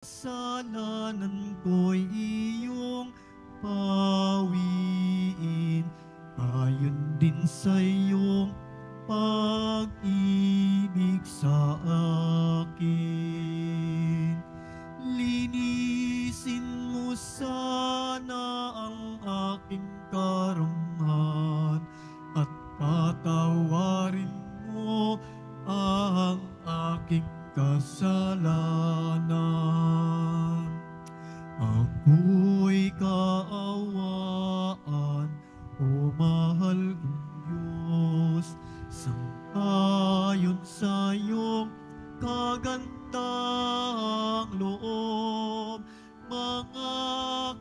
Kasalanan ko'y iyong pawiin, ayon din sa iyong pag-ibig sa akin. Linisin mo sana ang aking karamhan at patawarin mo ang aking kasalanan. Ako'y kaawaan, o mahal kong Diyos, sang-ayon sa iyong kagandahang loob. Mga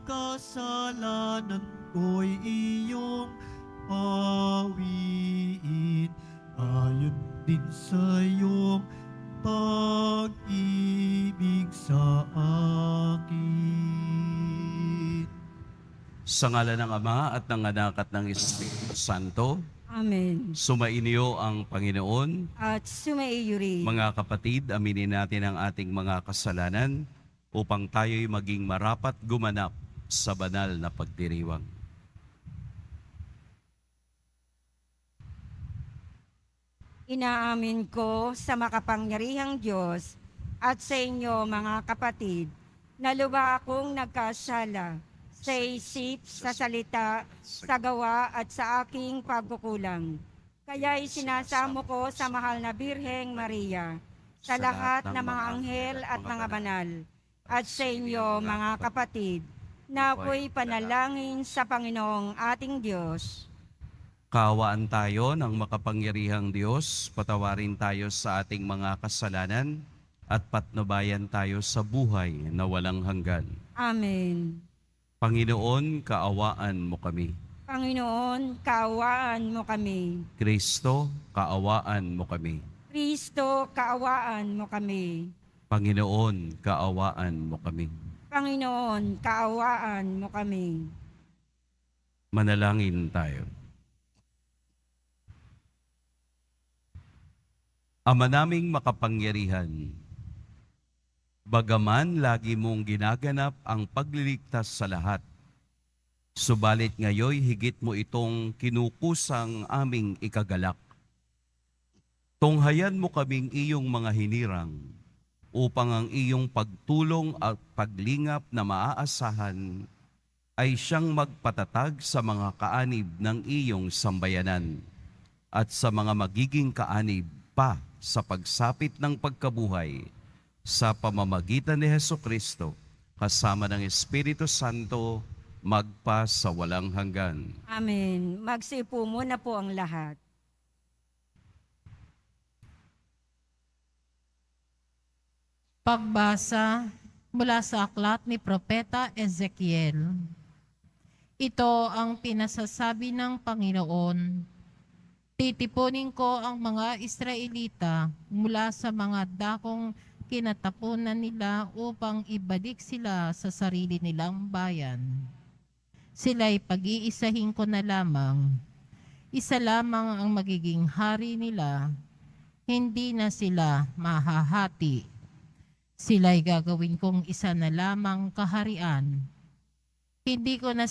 kasalanan ko'y iyong pawiin, ayon din sa iyong pag-ibig sa akin. Sa ngalan ng Ama at ng Anak at ng Espiritu Santo, Amen. sumainyo ang Panginoon. At sumaiyo rin. Mga kapatid, aminin natin ang ating mga kasalanan upang tayo'y maging marapat gumanap sa banal na pagdiriwang. Inaamin ko sa makapangyarihang Diyos at sa inyo mga kapatid, na lubha akong nagkasala sa isip, sa salita, sa gawa at sa aking pagkukulang. Kaya'y sinasamo ko sa mahal na Birheng Maria, sa lahat ng mga anghel at mga banal, at sa inyo mga kapatid, na ako'y panalangin sa Panginoong ating Diyos. Kaawaan tayo ng makapangyarihang Diyos, patawarin tayo sa ating mga kasalanan, at patnubayan tayo sa buhay na walang hanggan. Amen. Panginoon, kaawaan mo kami. Panginoon, kaawaan mo kami. Kristo, kaawaan mo kami. Kristo, kaawaan mo kami. Panginoon, kaawaan mo kami. Panginoon, kaawaan mo kami. Manalangin tayo. Ama naming makapangyarihan, bagaman lagi mong ginaganap ang pagliligtas sa lahat, subalit ngayoy higit mo itong kinukusang aming ikagalak. Tunghayan mo kaming iyong mga hinirang upang ang iyong pagtulong at paglingap na maaasahan ay siyang magpatatag sa mga kaanib ng iyong sambayanan at sa mga magiging kaanib pa sa pagsapit ng pagkabuhay sa pamamagitan ni Hesukristo kasama ng Espiritu Santo magpa sa walang hanggan. Amen. Magsiupo muna po ang lahat. Pagbasa mula sa aklat ni Propeta Ezekiel. Ito ang pinasasabi ng Panginoon: titipunin ko ang mga Israelita mula sa mga dakong kinatapunan nila upang ibalik sila sa sarili nilang bayan. Sila'y pag-iisahin ko na lamang. Isa lamang ang magiging hari nila, hindi na sila mahahati. Sila'y gagawin kong isa na lamang kaharian. Hindi na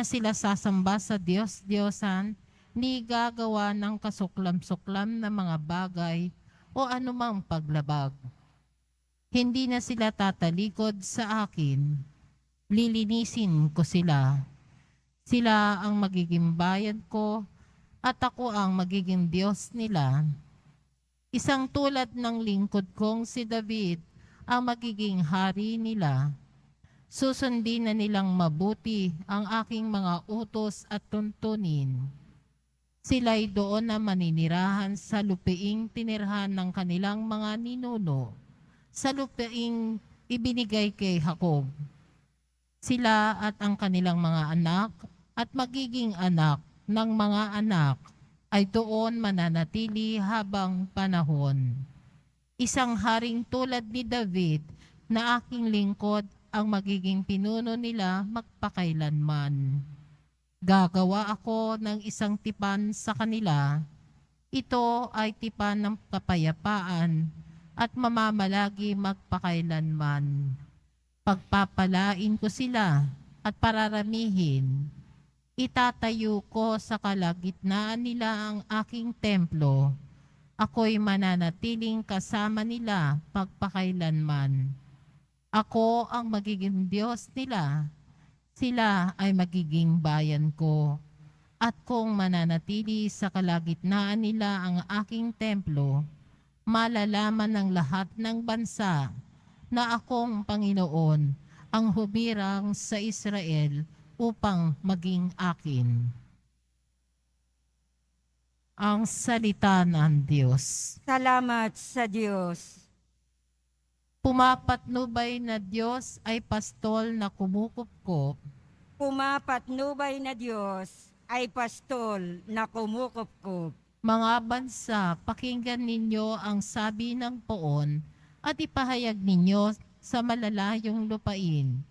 sila sasamba sa Diyos-Diyosan, ni gagawa ng kasuklam-suklam na mga bagay o anumang paglabag. Hindi na sila tatalikod sa akin. Lilinisin ko sila. Sila ang magiging bayan ko at ako ang magiging Diyos nila. Isang tulad ng lingkod kong si David ang magiging hari nila. Susundin na nilang mabuti ang aking mga utos at tuntunin. Sila'y doon na maninirahan sa lupaing tinirhan ng kanilang mga ninuno, sa lupaing ibinigay kay Jacob. Sila at ang kanilang mga anak at magiging anak ng mga anak ay doon mananatili habang panahon. Isang haring tulad ni David na aking lingkod ang magiging pinuno nila magpakailanman. Gagawa ako ng isang tipan sa kanila. Ito ay tipan ng kapayapaan at mamamalagi magpakailanman. Pagpapalain ko sila at pararamihin. Itatayo ko sa kalagitnaan nila ang aking templo. Ako'y mananatiling kasama nila magpakailanman. Ako ang magiging Diyos nila. Sila ay magiging bayan ko. At kung mananatili sa kalagitnaan nila ang aking templo, malalaman ng lahat ng bansa na akong Panginoon ang humirang sa Israel upang maging akin. Ang salita ng Diyos. Salamat sa Diyos. Pumapatnubay na Diyos ay pastol na kumukupkop. Pumapatnubay na Diyos ay pastol na kumukupkup. Mga bansa, pakinggan ninyo ang sabi ng poon at ipahayag ninyo sa malalayong lupain.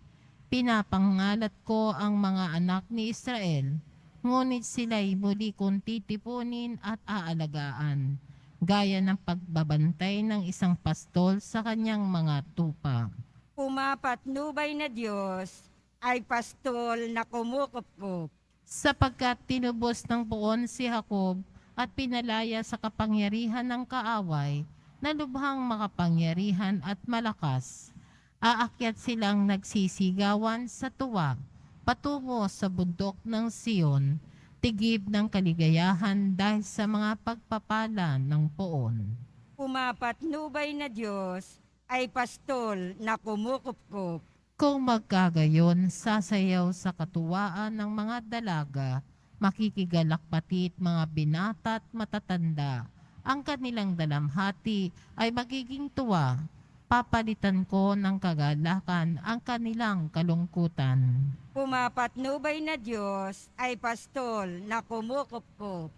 Pinapangalat ko ang mga anak ni Israel, ngunit sila'y muli kong titipunin at aalagaan, gaya ng pagbabantay ng isang pastol sa kanyang mga tupa. Pumapatnubay na Diyos ay pastol na kumukupkup. Sapagkat tinubos ng poon si Jacob at pinalaya sa kapangyarihan ng kaaway, na lubhang makapangyarihan at malakas. Aakyat silang nagsisigawan sa tuwa, patungo sa bundok ng Sion, tigib ng kaligayahan dahil sa mga pagpapala ng poon. Pumapatnubay na Diyos ay pastol na kumukupkup. Kung magkagayon, sasayaw sa katuwaan ng mga dalaga, makikigalak pati't mga binata at matatanda. Ang kanilang dalamhati ay magiging tuwa. Papalitan ko ng kagalakan ang kanilang kalungkutan. Pumapatnubay na Diyos ay pastol na kumukupkup.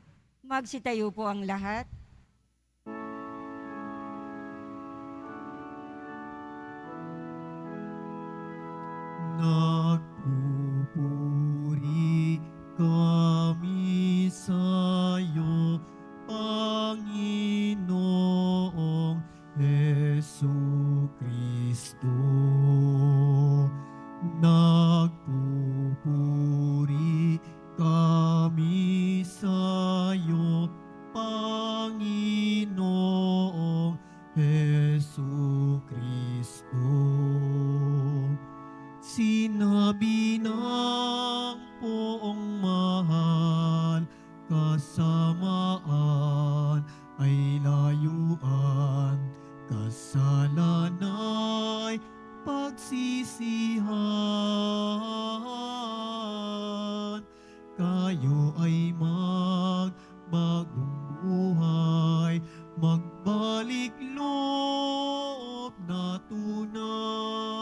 Magsitayo po ang lahat. Nagpupuri kami sa'yo, Panginoong Jesucristo. Nagpupuri kami sa'yo, Panginoong Jesucristo. Sinabi ng poong mahal, kasamaan ay layuan, kasalanay pagsisihan. Kayo ay magbagong buhay, magbalik loob na tunay.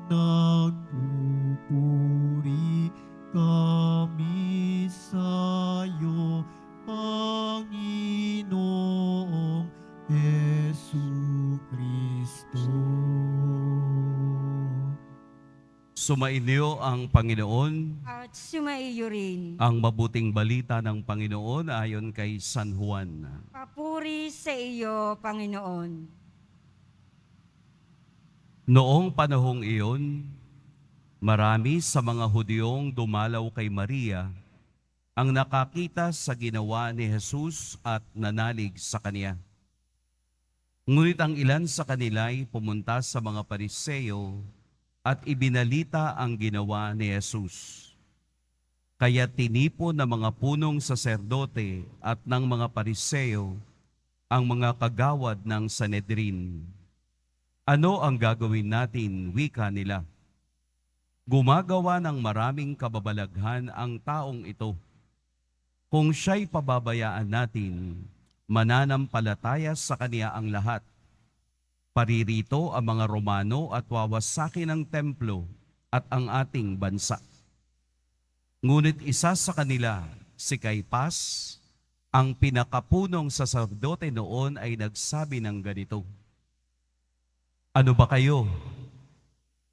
Nagpupuri kami sa'yo, Panginoong Jesucristo. Sumainyo ang Panginoon. At sumaiyo rin. Ang mabuting balita ng Panginoon ayon kay San Juan. Papuri sa iyo, Panginoon. Noong panahong iyon, marami sa mga Hudyong dumalaw kay Maria ang nakakita sa ginawa ni Jesus at nanalig sa kaniya. Ngunit ang ilan sa kanila ay pumunta sa mga Pariseo at ibinalita ang ginawa ni Jesus. Kaya tinipon ng mga punong saserdote at ng mga Pariseo ang mga kagawad ng Sanedrin. Ano ang gagawin natin, wika nila? Gumagawa ng maraming kababalaghan ang taong ito. Kung siya'y pababayaan natin, mananampalataya sa kaniya ang lahat. Paririto ang mga Romano at wawasakin ang templo at ang ating bansa. Ngunit isa sa kanila, si Caipas, ang pinakapunong saserdote noon ay nagsabi ng ganito, ano ba kayo?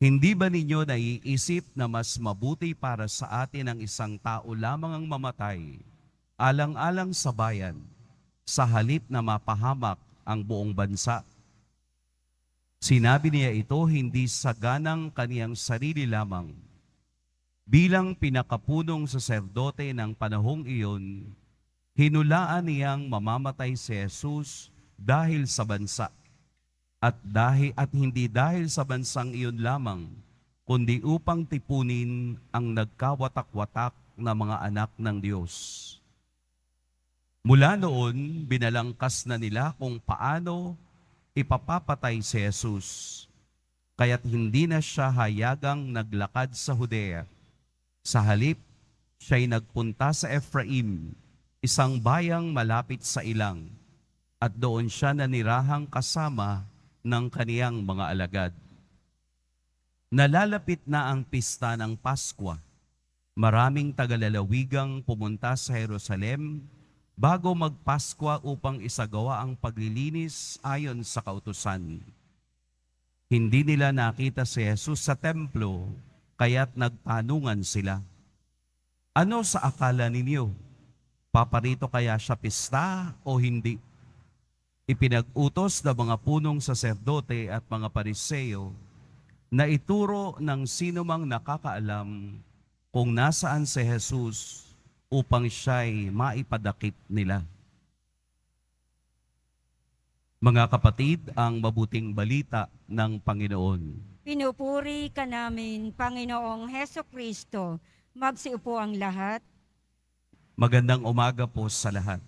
Hindi ba ninyo naiisip na mas mabuti para sa atin ang isang tao lamang ang mamatay, alang-alang sa bayan, sa halip na mapahamak ang buong bansa. Sinabi niya ito hindi sa ganang kaniyang sarili lamang. Bilang pinakapunong saserdote ng panahong iyon, hinulaan niyang mamamatay si Jesus dahil sa bansa. At hindi dahil sa bansang iyon lamang, kundi upang tipunin ang nagkawatak-watak na mga anak ng Diyos. Mula noon, binalangkas na nila kung paano ipapapatay si Jesus, kaya't hindi na siya hayagang naglakad sa Judea. Sa halip, siya'y nagpunta sa Ephraim, isang bayang malapit sa ilang, at doon siya nanirahang kasama ng kaniyang mga alagad. Nalalapit na ang pista ng Paskwa. Maraming tagalalawigang pumunta sa Jerusalem bago magpaskwa upang isagawa ang paglilinis ayon sa kautusan. Hindi nila nakita si Jesus sa templo, kaya't nagtanungan sila. Ano sa akala ninyo? Paparito kaya siya pista o hindi? Ipinag-utos ng mga punong saserdote at mga Pariseo na ituro ng sinumang nakakaalam kung nasaan si Jesus upang siya'y maipadakip nila. Mga kapatid, ang mabuting balita ng Panginoon. Pinupuri ka namin, Panginoong Heso Kristo. Magsiupo ang lahat. Magandang umaga po sa lahat.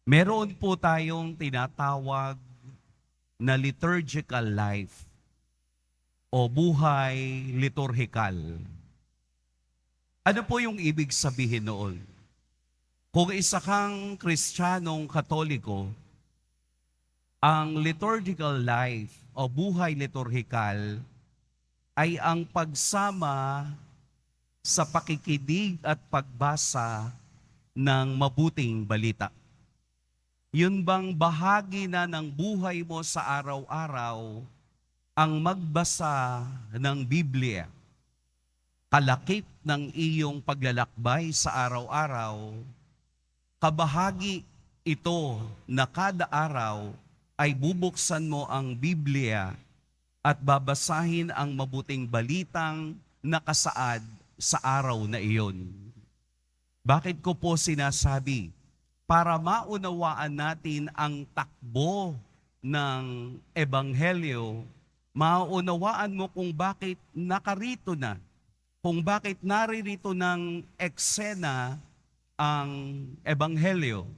Meron po tayong tinatawag na liturgical life o buhay liturhikal. Ano po yung ibig sabihin noon? Kung isa kang Kristiyanong Katoliko, ang liturgical life o buhay liturhikal ay ang pagsama sa pakikinig at pagbasa ng mabuting balita. Yun bang bahagi na ng buhay mo sa araw-araw ang magbasa ng Biblia? Kalakip ng iyong paglalakbay sa araw-araw, kabahagi ito na kada araw ay bubuksan mo ang Biblia at babasahin ang mabuting balitang nakasaad sa araw na iyon. Bakit ko po sinasabi? Para maunawaan natin ang takbo ng Ebanghelyo, maunawaan mo kung bakit nakarito na, kung bakit naririto ng eksena ang Ebanghelyo.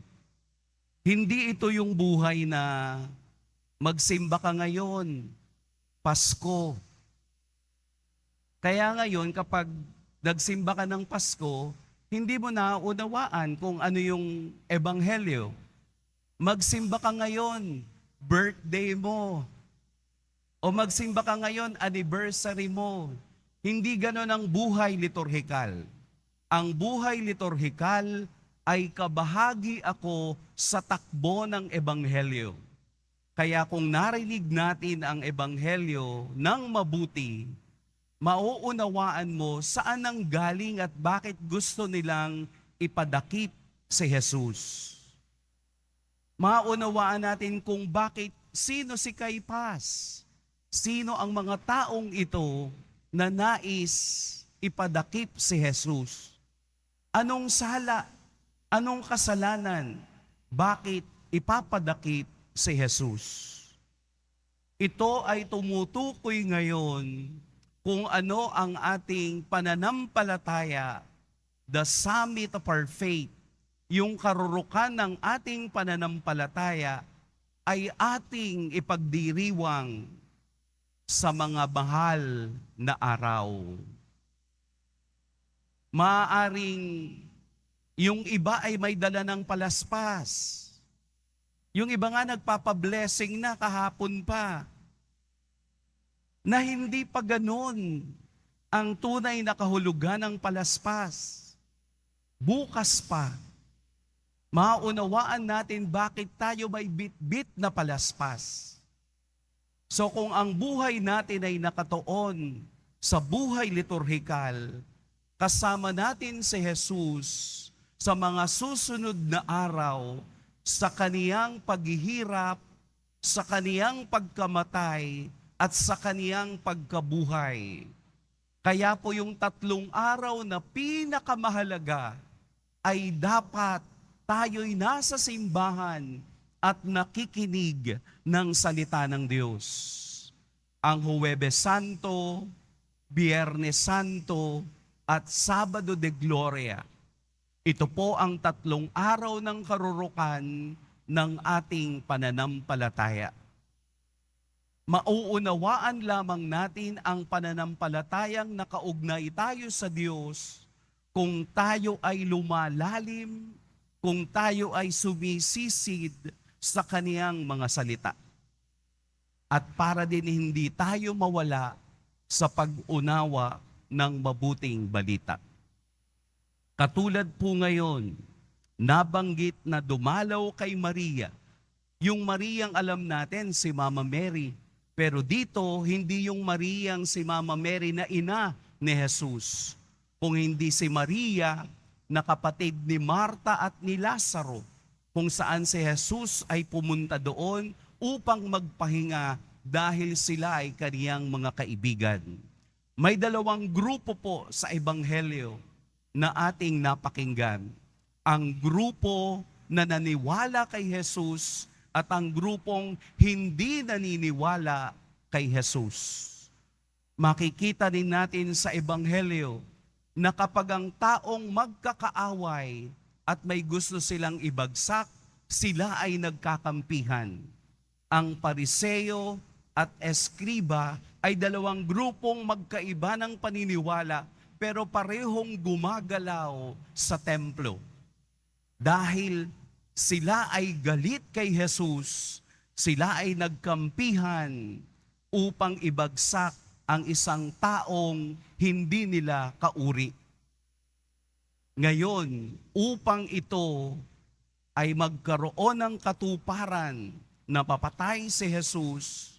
Hindi ito yung buhay na magsimba ka ngayon, Pasko. Kaya ngayon kapag nagsimba ka ng Pasko, hindi mo naunawaan kung ano yung Ebanghelyo. Magsimba ka ngayon, birthday mo. O magsimba ka ngayon, anniversary mo. Hindi ganon ang buhay liturhikal. Ang buhay liturhikal ay kabahagi ako sa takbo ng Ebanghelyo. Kaya kung narinig natin ang Ebanghelyo ng mabuti, mauunawaan mo saan ang galing at bakit gusto nilang ipadakip si Jesus. Maunawaan natin kung bakit sino si Caiphas, sino ang mga taong ito na nais ipadakip si Jesus. Anong sala, anong kasalanan, bakit ipapadakip si Jesus? Ito ay tumutukoy ngayon kung ano ang ating pananampalataya, the summit of our faith, yung karurukan ng ating pananampalataya ay ating ipagdiriwang sa mga mahal na araw. Maaring yung iba ay may dala ng palaspas. Yung iba nga nagpapablessing na kahapon pa. Na hindi pa ganun ang tunay na kahulugan ng palaspas. Bukas pa, maunawaan natin bakit tayo may bit-bit na palaspas. So kung ang buhay natin ay nakatuon sa buhay liturhikal, kasama natin si Jesus sa mga susunod na araw, sa kaniyang paghihirap, sa kaniyang pagkamatay, at sa kaniyang pagkabuhay. Kaya po yung 3 araw na pinakamahalaga ay dapat tayo'y nasa simbahan at nakikinig ng salita ng Diyos. Ang Huwebes Santo, Biyernes Santo, at Sabado de Gloria. Ito po ang 3 araw ng karurukan ng ating pananampalataya. Mauunawaan lamang natin ang pananampalatayang nakaugnay tayo sa Diyos kung tayo ay lumalalim, kung tayo ay sumisisid sa kaniyang mga salita. At para din hindi tayo mawala sa pag-unawa ng mabuting balita. Katulad po ngayon, nabanggit na dumalaw kay Maria. Yung Mariang alam natin, si Mama Mary. Pero dito, hindi yung Mariang si Mama Mary na ina ni Jesus. Kung hindi si Maria na kapatid ni Marta at ni Lazaro, kung saan si Jesus ay pumunta doon upang magpahinga dahil sila ay kaniyang mga kaibigan. May 2 grupo po sa Ebanghelyo na ating napakinggan. Ang grupo na naniwala kay Jesus at ang grupong hindi naniniwala kay Jesus. Makikita din natin sa Ebanghelyo na kapag ang taong magkakaaway at may gusto silang ibagsak, sila ay nagkakampihan. Ang Pariseo at Eskriba ay 2 grupong magkaiba ng paniniwala pero parehong gumagalaw sa templo. Dahil sila ay galit kay Jesus, sila ay nagkampihan upang ibagsak ang isang taong hindi nila kauri. Ngayon, upang ito ay magkaroon ng katuparan na papatay si Jesus,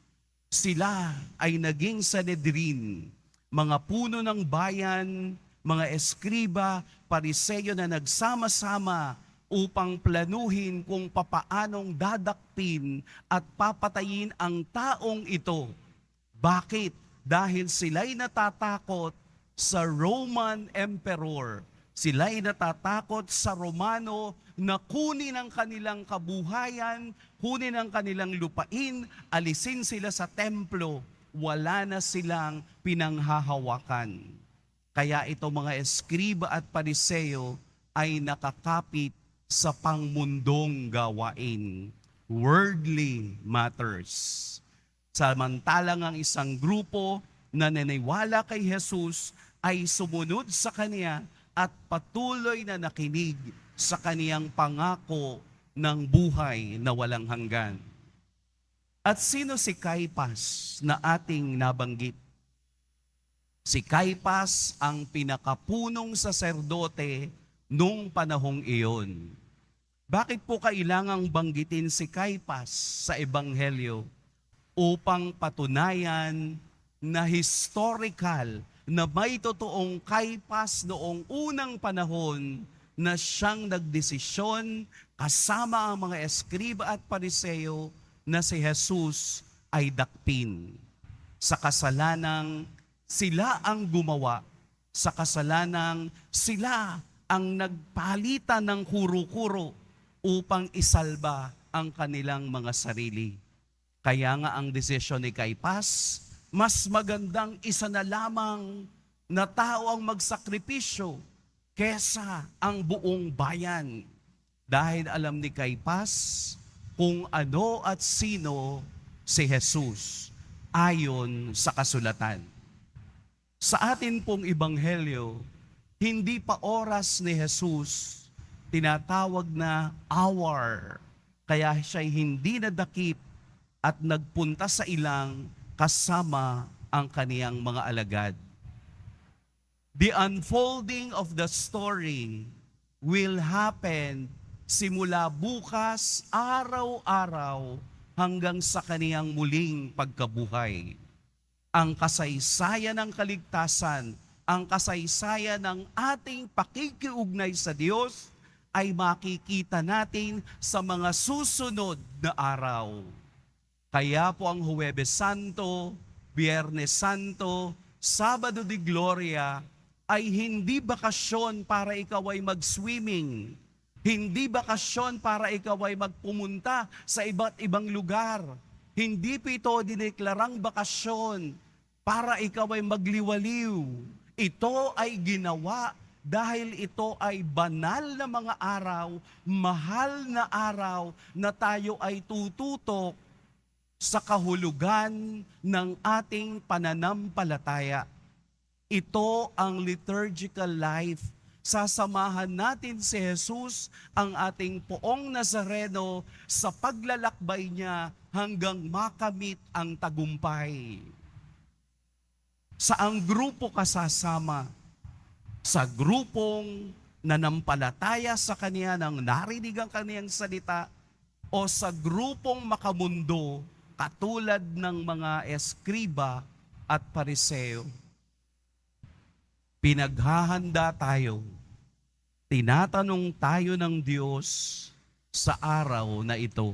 sila ay naging Sanhedrin, mga puno ng bayan, mga eskriba, Pariseo na nagsama-sama upang planuhin kung papaanong dadakpin at papatayin ang taong ito. Bakit? Dahil sila'y natatakot sa Roman Emperor. Sila'y natatakot sa Romano na kunin ang kanilang kabuhayan, kunin ang kanilang lupain, alisin sila sa templo. Wala na silang pinanghahawakan. Kaya ito mga eskriba at Pariseo ay nakakapit sa pangmundong gawain, worldly matters. Samantalang ang isang grupo na naniniwala kay Jesus ay sumunod sa Kanya at patuloy na nakinig sa Kaniyang pangako ng buhay na walang hanggan. At sino si Caiphas na ating nabanggit? Si Caiphas ang pinakapunong saserdote nung panahong iyon. Bakit po kailangang banggitin si Caiphas sa Ebanghelyo? Upang patunayan na historical, na may totoong Caiphas noong unang panahon na siyang nagdesisyon kasama ang mga eskriba at Pariseo na si Jesus ay dakpin. Sa kasalanang sila ang gumawa, sa kasalanang sila ang nagpalitan ng kuro-kuro upang isalba ang kanilang mga sarili. Kaya nga ang desisyon ni Caiphas, mas magandang isa na lamang na tao ang magsakripisyo kesa ang buong bayan. Dahil alam ni Caiphas kung ano at sino si Jesus ayon sa kasulatan. Sa atin pong Ebanghelyo, hindi pa oras ni Jesus tinatawag na hour. Kaya siya'y hindi nadakip at nagpunta sa ilang kasama ang kaniyang mga alagad. The unfolding of the story will happen simula bukas, araw-araw, hanggang sa kaniyang muling pagkabuhay. Ang kasaysayan ng kaligtasan, ang kasaysayan ng ating pakikiugnay sa Diyos ay makikita natin sa mga susunod na araw. Kaya po ang Huwebes Santo, Biyernes Santo, Sabado de Gloria ay hindi bakasyon para ikaw ay mag-swimming. Hindi bakasyon para ikaw ay magpumunta sa iba't ibang lugar. Hindi po ito dineklarang bakasyon para ikaw ay magliwaliw. Ito ay ginawa dahil ito ay banal na mga araw, mahal na araw na tayo ay tututok sa kahulugan ng ating pananampalataya. Ito ang liturgical life. Sasamahan natin si Jesus, ang ating Poong Nazareno, sa paglalakbay niya hanggang makamit ang tagumpay. Saang grupo ka sasama? Sa grupong nanampalataya sa Kanya nang narinig ang Kaniyang salita, o sa grupong makamundo katulad ng mga eskriba at pariseo? Pinaghahanda tayo, tinatanong tayo ng Diyos sa araw na ito.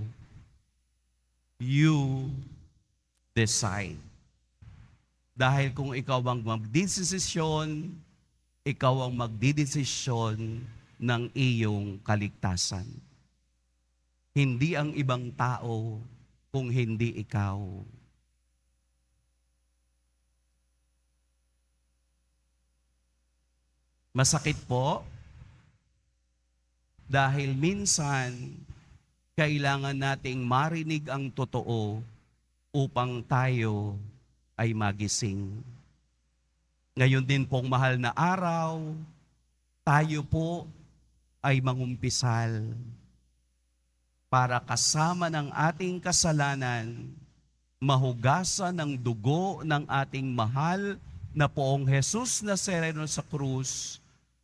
You decide. Dahil kung ikaw ang magdidesisyon, ikaw ang magdidesisyon ng iyong kaligtasan. Hindi ang ibang tao kung hindi ikaw. Masakit po dahil minsan kailangan nating marinig ang totoo upang tayo ay magising. Ngayon din pong mahal na araw, tayo po ay mangumpisal para kasama ng ating kasalanan, mahugasan ng dugo ng ating mahal na Poong Jesus Nazareno sa krus,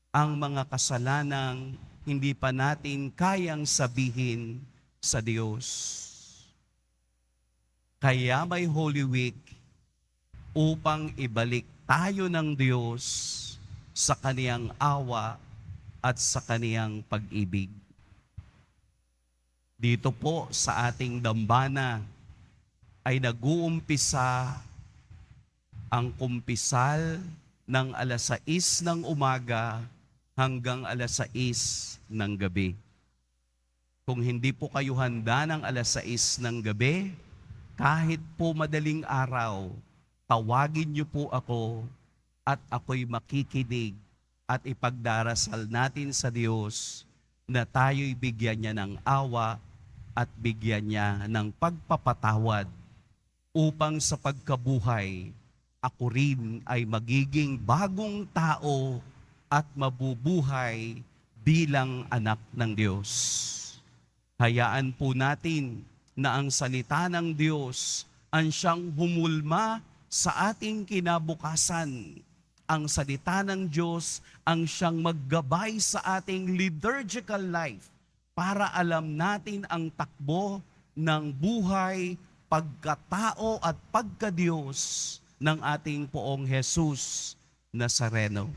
ang mga kasalanang hindi pa natin kayang sabihin sa Diyos. Kaya may Holy Week upang ibalik tayo ng Diyos sa Kaniyang awa at sa Kaniyang pag-ibig. Dito po sa ating dambana ay nag-uumpisa ang kumpisal ng 6:00 ng umaga hanggang 6:00 ng gabi. Kung hindi po kayo handa ng 6:00 ng gabi, kahit po madaling araw, tawagin niyo po ako at ako'y makikinig at ipagdarasal natin sa Diyos na tayo'y bigyan niya ng awa at bigyan niya ng pagpapatawad upang sa pagkabuhay, ako rin ay magiging bagong tao at mabubuhay bilang anak ng Diyos. Hayaan po natin na ang salita ng Diyos ang siyang humulma sa ating kinabukasan. Ang salita ng Diyos ang siyang maggabay sa ating liturgical life para alam natin ang takbo ng buhay, pagkatao at pagkadiyos ng ating Poong Jesus Nazareno.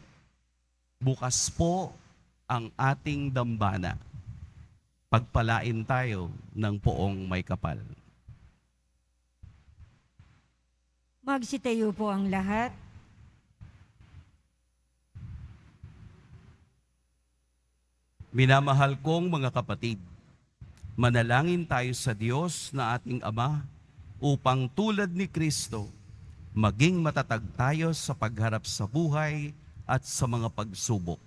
Bukas po ang ating dambana. Pagpalain tayo ng Poong may kapal. Magsitayo po ang lahat. Minamahal kong mga kapatid, manalangin tayo sa Diyos na ating Ama upang tulad ni Kristo, maging matatag tayo sa pagharap sa buhay at sa mga pagsubok.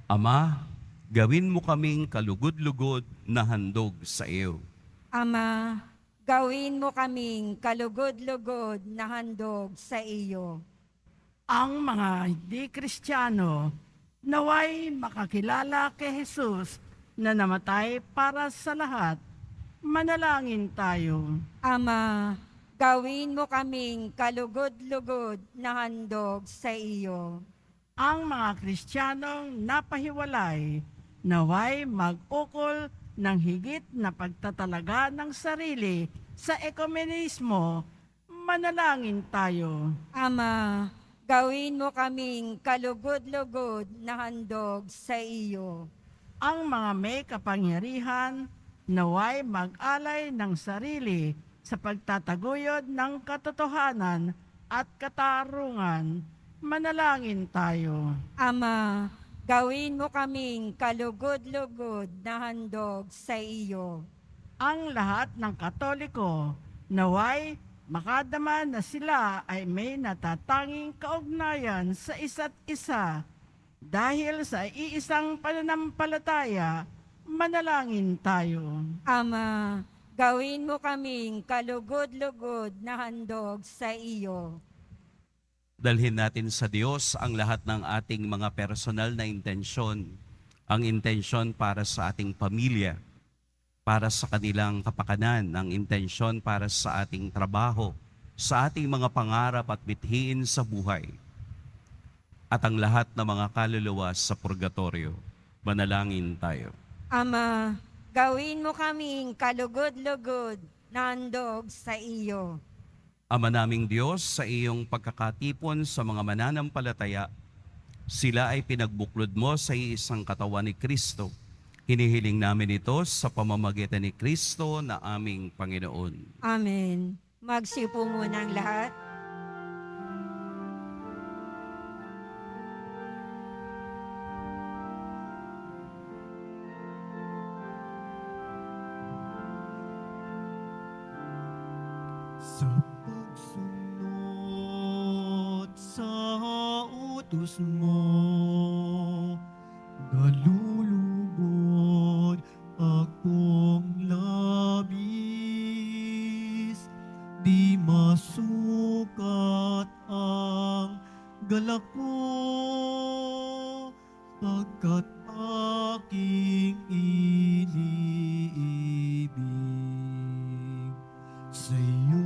Ama, gawin mo kaming kalugod-lugod na handog sa iyo. Ama, gawin mo kaming kalugod-lugod na handog sa iyo. Ang mga hindi Kristiyano naway makakilala kay Jesus na namatay para sa lahat. Manalangin tayo. Ama, gawin mo kaming kalugod-lugod na handog sa iyo. Ang mga Kristiyanong napahiwalay naway mag-ukol ng higit na pagtatalaga ng sarili sa ekumenismo. Manalangin tayo. Ama, gawin mo kaming kalugod-lugod na handog sa iyo. ang mga may kapangyarihan naway mag-alay ng sarili sa pagtataguyod ng katotohanan at katarungan. Manalangin tayo. Ama, gawin mo kaming kalugod-lugod na handog sa iyo. Ang lahat ng Katoliko naway makadama na sila ay may natatanging kaugnayan sa isa't isa dahil sa iisang pananampalataya. Manalangin tayo. Ama, gawin mo kaming kalugod-lugod na handog sa iyo. Dalhin natin sa Diyos ang lahat ng ating mga personal na intensyon. Ang intensyon para sa ating pamilya, para sa kanilang kapakanan, ang intensyon para sa ating trabaho, sa ating mga pangarap at bithiin sa buhay, at ang lahat ng mga kaluluwa sa purgatorio. Manalangin tayo. Ama, gawin mo kaming kalugod-lugod na handog sa iyo. Ama naming Diyos, sa iyong pagkakatipon sa mga mananampalataya, sila ay pinagbuklod mo sa isang katawan ni Kristo. Hinihiling namin ito sa pamamagitan ni Kristo na aming Panginoon. Amen. Magsipo muna ang lahat. Sa pagsunod sa utos mo, nalulugod akong labis. Di masukat ang galak ko, pagkat aking iniibig. Sa iyo,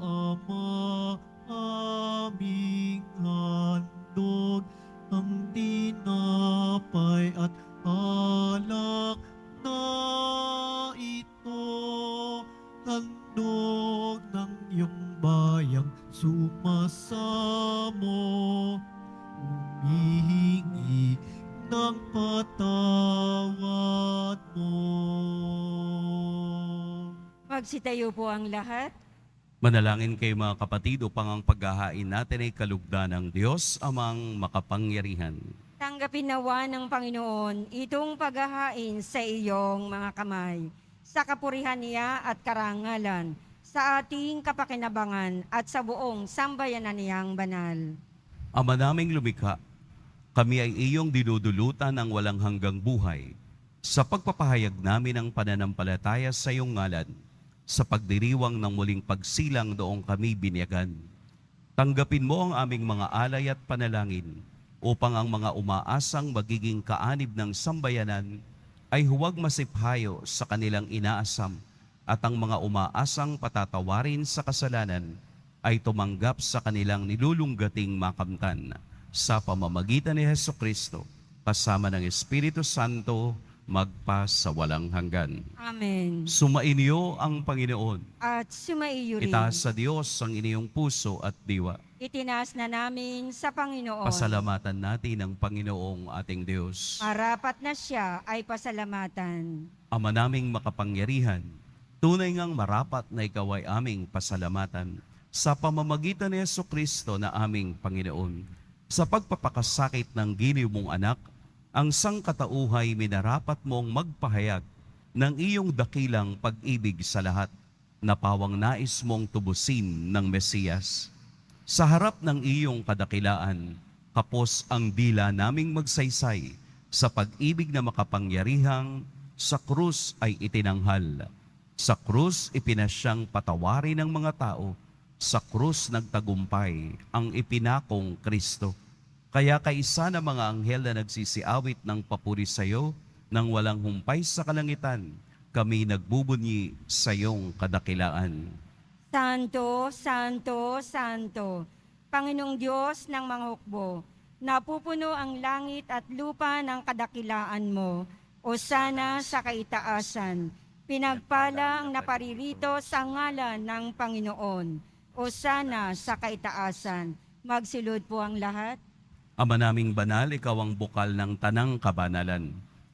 Ama, aming handog ang tinapay at alak na ito, handog ng iyong bayang sumasamo, humihingi ng patawad mo. Magsitayo po ang lahat. Manalangin kayo mga kapatid upang ang paghahain natin ay kalugdan ng Diyos amang makapangyarihan. Tanggapin nawa ng Panginoon itong paghahain sa iyong mga kamay, sa kapurihan niya at karangalan, sa ating kapakinabangan at sa buong sambayanan niyang banal. Ama naming lumikha, kami ay iyong dinudulutan ng walang hanggang buhay sa pagpapahayag namin ng pananampalataya sa iyong ngalan, sa pagdiriwang ng muling pagsilang doong kami binyagan. Tanggapin mo ang aming mga alay at panalangin upang ang mga umaasang magiging kaanib ng sambayanan ay huwag masiphayo sa kanilang inaasam, at ang mga umaasang patatawarin sa kasalanan ay tumanggap sa kanilang nilulunggating makamtan. Sa pamamagitan ni Hesukristo, kasama ng Espiritu Santo, magpa sa walang hanggan. Amen. Sumainyo ang Panginoon. At sumaiyo rin. Itaas sa Diyos ang inyong puso at diwa. Itinaas na namin sa Panginoon. Pasalamatan natin ang Panginoong ating Diyos. Marapat na siya ay pasalamatan. Ama naming makapangyarihan, tunay ngang marapat na ikaw ay aming pasalamatan sa pamamagitan ni Hesukristo na aming Panginoon. Sa pagpapakasakit ng giniw mong anak, ang sangkatauhay minarapat mong magpahayag ng iyong dakilang pag-ibig sa lahat, na pawang nais mong tubusin ng Mesiyas. Sa harap ng iyong kadakilaan, kapos ang dila naming magsaysay sa pag-ibig na makapangyarihang sa krus ay itinanghal. Sa krus ipinasyang patawarin ng mga tao, sa krus nagtagumpay ang ipinakong Kristo. Kaya kaisa ng mga anghel na nagsisiawit ng papuri sa iyo, nang walang humpay sa kalangitan, kami nagbubunyi sa iyong kadakilaan. Santo, Santo, Santo, Panginoong Diyos ng mga hukbo, napupuno ang langit at lupa ng kadakilaan mo. O sana sa kaitaasan, pinagpala ang naparirito sa ngalan ng Panginoon. O sana sa kaitaasan, magsilod po ang lahat. Ama naming banal, ikaw ang bukal ng tanang kabanalan.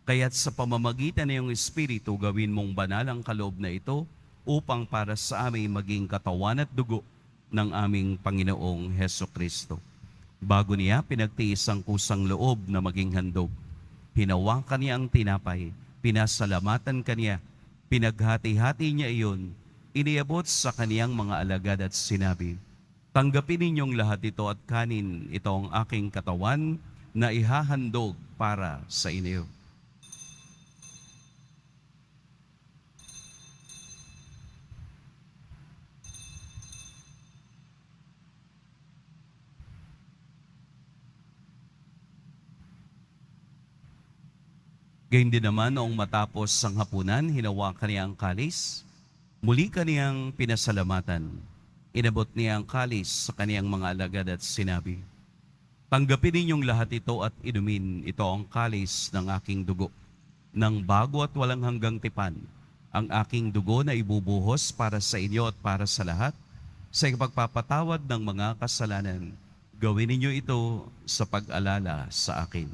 Kaya't sa pamamagitan ng iyong Espiritu, gawin mong banal ang kaloob na ito upang para sa amin maging katawan at dugo ng aming Panginoong Heso Kristo. Bago niya pinagtiis ang kusang loob na maging handog, hinawakan niya ang tinapay, pinasalamatan kaniya, pinaghati-hati niya iyon, iniabot sa kaniyang mga alagad at sinabi, "Tanggapin ninyong lahat ito at kanin, ito ang aking katawan na ihahandog para sa inyo." Gayun din naman noong matapos ang hapunan, hinawakan niya ang kalis. Muli kaniyang pinasalamatan. Inabot niya ang kalis sa kaniyang mga alagad at sinabi, "Tanggapin ninyong lahat ito at inumin. Ito ang kalis ng aking dugo, ng bago at walang hanggang tipan. Ang aking dugo na ibubuhos para sa inyo at para sa lahat, sa ipagpapatawad ng mga kasalanan. Gawin ninyo ito sa pag-alala sa akin."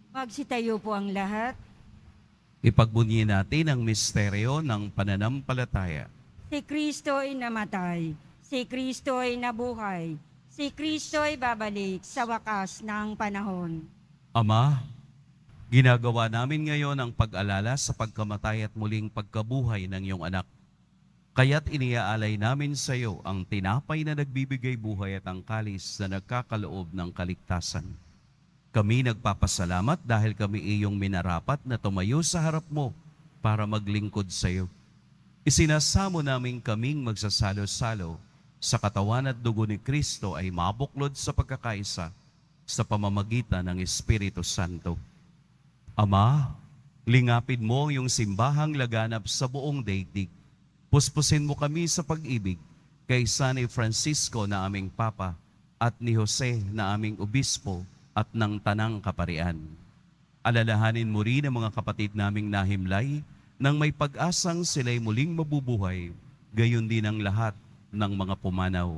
Magsitayo po ang lahat. Ipagbunyi natin ang misteryo ng pananampalataya. Si Kristo ay namatay. Si Kristo ay nabuhay. Si Kristo ay babalik sa wakas ng panahon. Ama, ginagawa namin ngayon ang pag-alala sa pagkamatay at muling pagkabuhay ng iyong anak. Kaya't iniaalay namin sa iyo ang tinapay na nagbibigay buhay at ang kalis na nagkakaloob ng kaligtasan. Kami nagpapasalamat dahil kami iyong minarapat na tumayo sa harap mo para maglingkod sa iyo. Isinasamo namin kaming magsasalo-salo sa katawan at dugo ni Kristo ay mabuklod sa pagkakaisa sa pamamagitan ng Espiritu Santo. Ama, lingapin mo ang iyong simbahang laganap sa buong daigdig. Puspusin mo kami sa pag-ibig kay San Francisco na aming Papa at ni Jose na aming Obispo at ng Tanang Kaparian. Alalahanin mo rin ang mga kapatid naming nahimlay nang may pag-asang sila'y muling mabubuhay, gayon din ang lahat ng mga pumanaw.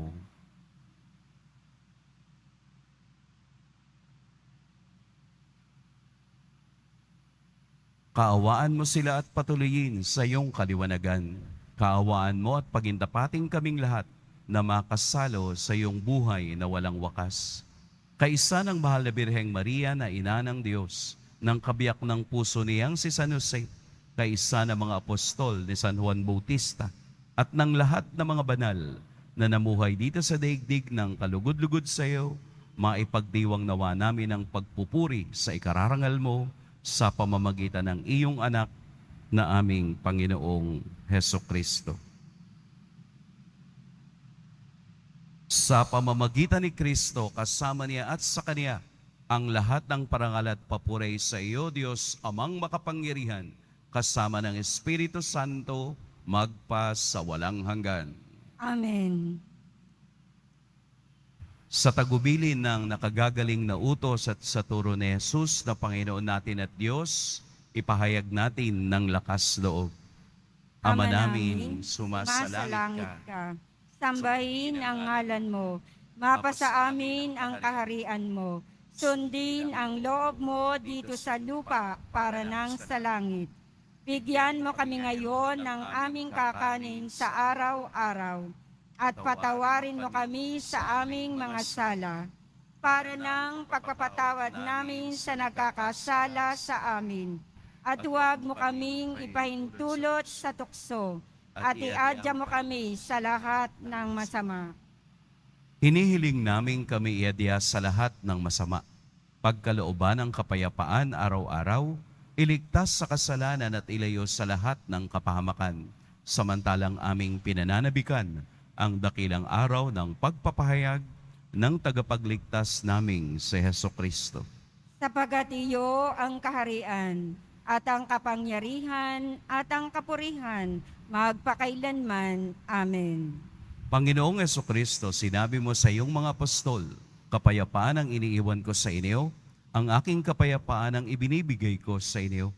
Kaawaan mo sila at patuloyin sa iyong kaliwanagan. Kaawaan mo at pagindapating kaming lahat na makasalo sa iyong buhay na walang wakas. Kaisa ng mahal na Birheng Maria na ina ng Diyos, ng kabiyak ng puso niyang si San Jose, kaisa ng mga apostol ni San Juan Bautista, at ng lahat ng mga banal na namuhay dito sa daigdig ng kalugod-lugod sa iyo, maipagdiwang nawa namin ang pagpupuri sa ikararangal mo sa pamamagitan ng iyong anak na aming Panginoong Heso Kristo. Sa pamamagitan ni Kristo, kasama niya at sa Kanya, ang lahat ng parangal at papuri sa iyo, Diyos, Amang makapangyarihan, kasama ng Espiritu Santo, magpa sa walang hanggan. Amen. Sa tagubilin ng nakagagaling na utos at sa turo ni Jesus na Panginoon natin at Diyos, ipahayag natin ng lakas loob. Ama namin, sumasalangit ka. Sambahin ang ngalan mo. Mapasa amin ang kaharian mo. Sundin ang loob mo dito sa lupa para nang sa langit. Bigyan mo kami ngayon ng aming kakanin sa araw-araw. At patawarin mo kami sa aming mga sala, para ng pagpapatawad namin sa nagkakasala sa amin. At huwag mo kaming ipahintulot sa tukso, at iadya mo kami sa lahat ng masama. Hinihiling namin kami iadya sa lahat ng masama. Pagkalooban ng kapayapaan araw-araw, iligtas sa kasalanan at ilayo sa lahat ng kapahamakan. Samantalang aming pinananabikan ang dakilang araw ng pagpapahayag ng tagapagligtas naming si Heso Kristo. Sapagat iyo ang kaharian, at ang kapangyarihan, at ang kapurihan, magpakailanman. Amen. Panginoong Heso Kristo, sinabi mo sa iyong mga apostol, kapayapaan ang iniiwan ko sa inyo, ang aking kapayapaan ang ibinibigay ko sa inyo.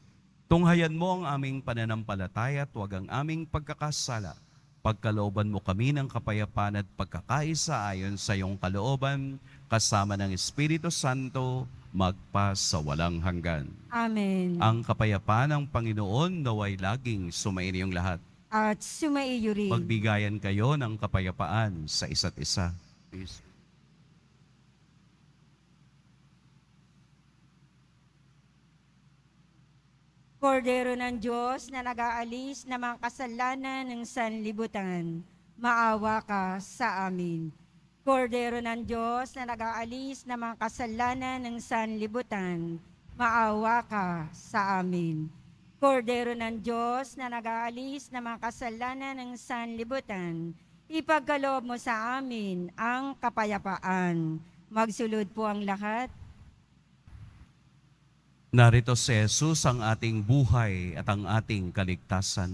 Tunghayan mo ang aming pananampalataya at huwag ang aming pagkakasala. Pagkalooban mo kami ng kapayapaan at pagkakaisa ayon sa iyong kalooban, kasama ng Espiritu Santo, magpa sa walang hanggan. Amen. Ang kapayapaan ng Panginoon naway laging sumainiyong lahat. At sumaiyo rin. Magbigayan kayo ng kapayapaan sa isa't isa. Please. Kordero ng Diyos na nag-aalis ng mga kasalanan ng sanlibutan, maawa ka sa amin. Kordero ng Diyos na nag-aalis ng mga kasalanan ng sanlibutan, maawa ka sa amin. Kordero ng Diyos na nag-aalis ng mga kasalanan ng sanlibutan, ipagkaloob mo sa amin ang kapayapaan. Magsulod po ang lahat. Narito si Jesus ang ating buhay at ang ating kaligtasan.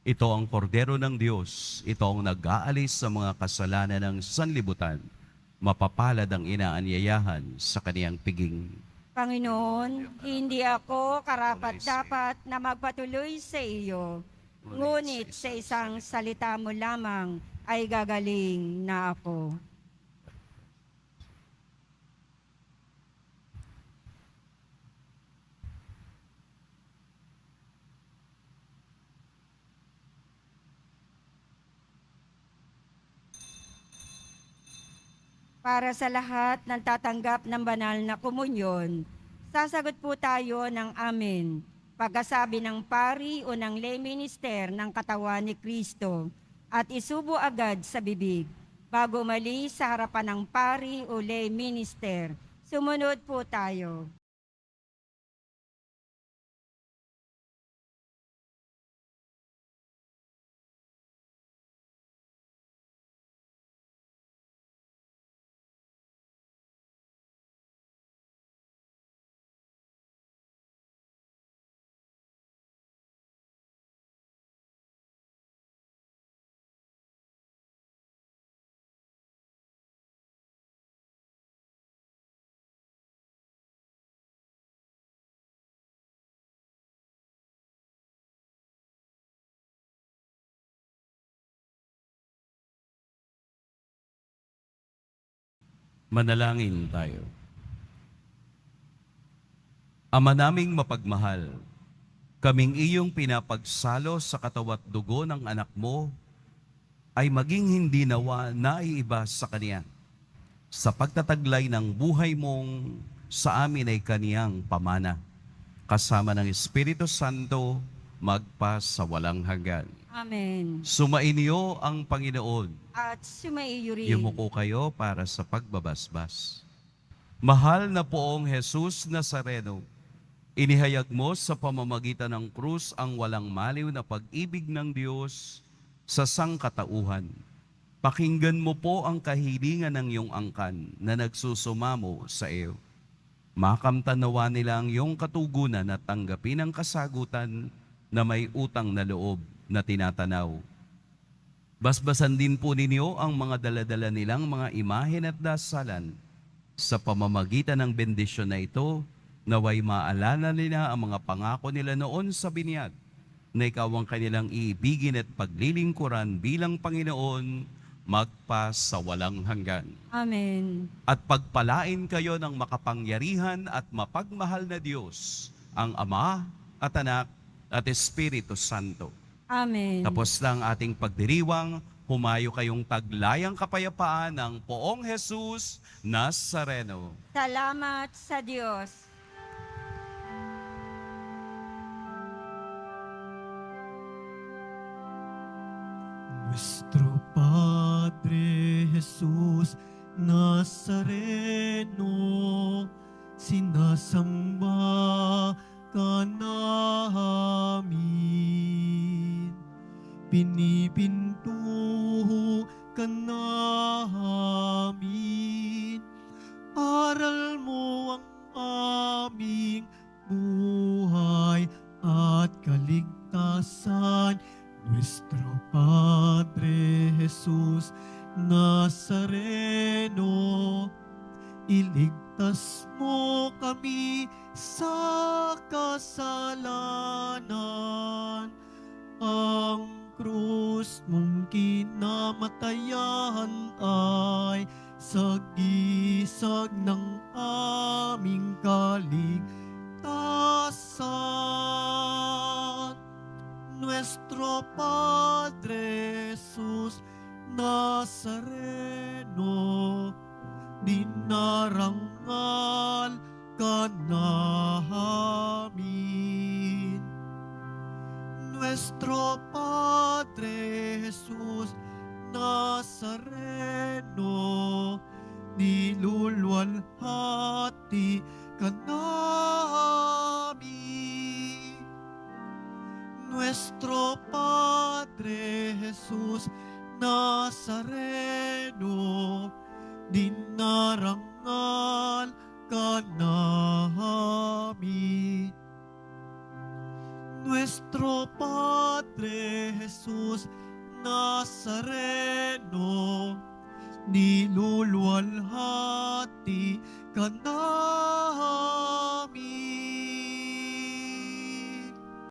Ito ang kordero ng Diyos. Ito ang nag-aalis sa mga kasalanan ng sanlibutan. Mapapalad ang inaanyayahan sa kaniyang piging. Panginoon, hindi ako karapat-dapat na magpatuloy sa iyo. Ngunit sa isang salita mo lamang ay gagaling na ako. Para sa lahat ng tatanggap ng banal na komunyon, sasagot po tayo ng amen. Pagkasabi ng pari o ng lay minister ng katawan ni Kristo at isubo agad sa bibig. Bago mali sa harapan ng pari o lay minister, sumunod po tayo. Manalangin tayo. Ama naming mapagmahal, kaming iyong pinapagsalo sa katawat dugo ng anak mo ay maging hindi nawa naiiba sa kaniya. Sa pagtataglay ng buhay mong sa amin ay kaniyang pamana. Kasama ng Espiritu Santo, magpa sa walang hanggan. Amen. Sumainyo ang Panginoon. At sumaiyo rin. Yumuko kayo para sa pagbabasbas. Mahal na poong Jesus Nazareno, inihayag mo sa pamamagitan ng krus ang walang maliw na pag-ibig ng Diyos sa sangkatauhan. Pakinggan mo po ang kahilingan ng iyong angkan na nagsusumamo sa iyo. Makamtanawa nila ang iyong katugunan at tanggapin ang kasagutan na may utang na loob na tinatanaw. Basbasan din po ninyo ang mga daladala nilang mga imahen at dasalan. Sa pamamagitan ng bendisyon na ito, naway maalala nila ang mga pangako nila noon sa binyag, na ikaw ang kanilang iibigin at paglilingkuran bilang Panginoon, magpa sa walang hanggan. Amen. At pagpalain kayo ng makapangyarihan at mapagmahal na Diyos, ang Ama at Anak at Espiritu Santo. Amen. Tapos lang ating pagdiriwang, humayo kayong taglayang kapayapaan ng poong Jesus Nazareno. Salamat sa Diyos. Nuestro Padre Jesús Nazareno, sinasamba ka namin. Pinipinto ka namin. Aral mo ang aming buhay at kaligtasan. Nuestro Padre Jesús Nazareno, iligtas mo mo kami sa kasalanan. Ang krus mong kinamatayan ay sagisag ng aming kaligtasan. Nuestro Padre Jesus Nazareno, dinarangal ka namin. Nuestro Padre Jesus Nazareno, nilulwalhati ka namin. Nuestro Padre Jesus Nazareno, dinarangal ka namin. Nuestro Padre Jesus Nazareno, nilulwalhati ka namin.